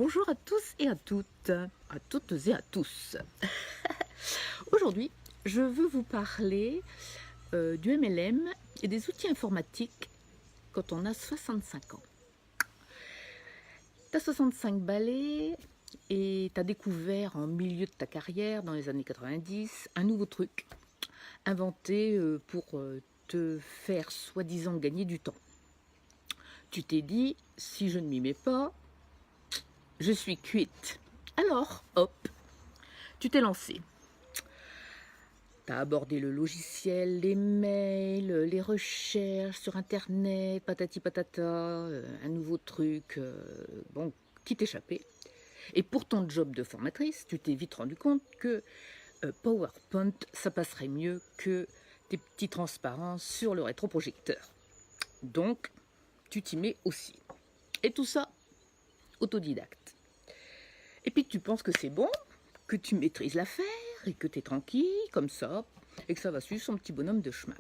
Bonjour à tous et à toutes et à tous. Aujourd'hui, je veux vous parler du MLM et des outils informatiques quand on a 65 ans. Tu as 65 balais et tu as découvert en milieu de ta carrière, dans les années 90, un nouveau truc inventé pour te faire soi-disant gagner du temps. Tu t'es dit, si je ne m'y mets pas, je suis cuite. Alors, hop, tu t'es lancé. Tu as abordé le logiciel, les mails, les recherches sur Internet, patati patata, un nouveau truc, qui t'échappait. Et pour ton job de formatrice, tu t'es vite rendu compte que PowerPoint, ça passerait mieux que tes petits transparents sur le rétroprojecteur. Donc, tu t'y mets aussi. Et tout ça, autodidacte. Et puis tu penses que c'est bon, que tu maîtrises l'affaire et que tu es tranquille comme ça et que ça va suivre son petit bonhomme de chemin.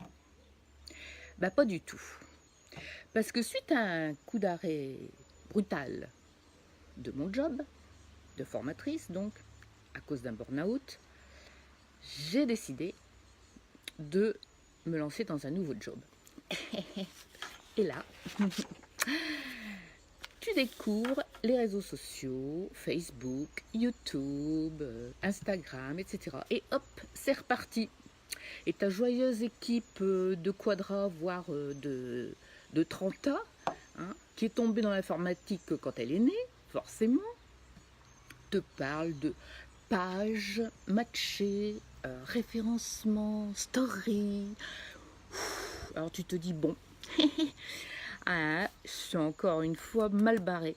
Bah pas du tout. Parce que suite à un coup d'arrêt brutal de mon job, de formatrice donc, à cause d'un burn-out, j'ai décidé de me lancer dans un nouveau job. Et là, tu découvres les réseaux sociaux, Facebook, YouTube, Instagram, etc. Et hop, c'est reparti. Et ta joyeuse équipe de quadra, voire de 30 ans, qui est tombée dans l'informatique quand elle est née, forcément, te parle de pages matchées, référencement, story. Alors tu te dis, bon, je suis encore une fois mal barrée.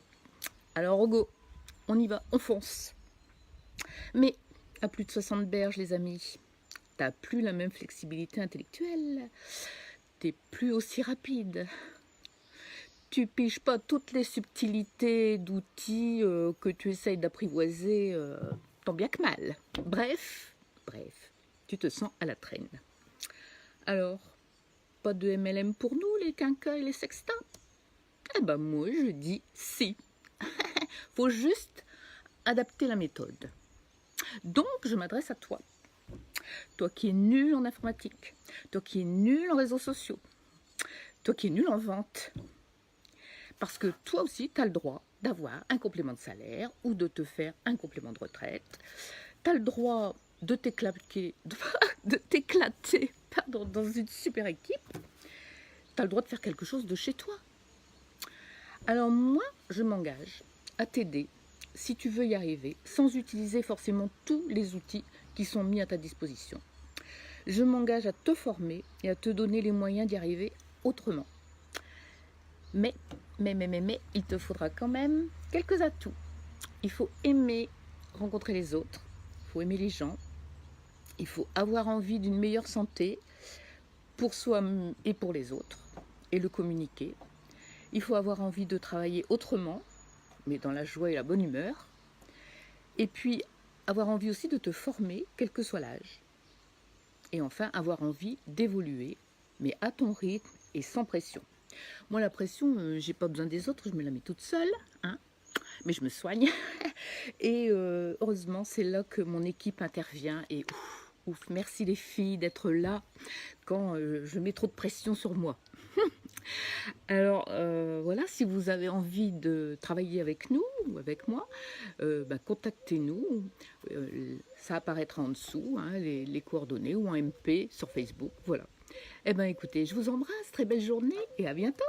Alors au go, on y va, on fonce. Mais à plus de 60 berges, les amis, t'as plus la même flexibilité intellectuelle. T'es plus aussi rapide. Tu piges pas toutes les subtilités d'outils que tu essayes d'apprivoiser tant bien que mal. Bref, tu te sens à la traîne. Alors, pas de MLM pour nous, les quinquas et les sextins? Eh ben moi, je dis si. Faut juste adapter la méthode. Donc, je m'adresse à toi. Toi qui es nul en informatique, toi qui es nul en réseaux sociaux, toi qui es nul en vente. Parce que toi aussi, tu as le droit d'avoir un complément de salaire ou de te faire un complément de retraite. Tu as le droit de t'éclater dans une super équipe. Tu as le droit de faire quelque chose de chez toi. Alors moi, je m'engage à t'aider si tu veux y arriver sans utiliser forcément tous les outils qui sont mis à ta disposition. Je m'engage à te former et à te donner les moyens d'y arriver autrement. Mais, il te faudra quand même quelques atouts. Il faut aimer rencontrer les autres, il faut aimer les gens, il faut avoir envie d'une meilleure santé pour soi et pour les autres, et le communiquer. Il faut avoir envie de travailler autrement, mais dans la joie et la bonne humeur. Et puis, avoir envie aussi de te former, quel que soit l'âge. Et enfin, avoir envie d'évoluer, mais à ton rythme et sans pression. Moi, la pression, j'ai pas besoin des autres, je me la mets toute seule, mais je me soigne. Et heureusement, c'est là que mon équipe intervient. Et ouf, merci les filles d'être là quand je mets trop de pression sur moi. Alors voilà, si vous avez envie de travailler avec nous ou avec moi, contactez-nous. Ça apparaîtra en dessous, les coordonnées ou en MP sur Facebook. Voilà. Eh bien écoutez, je vous embrasse, très belle journée et à bientôt.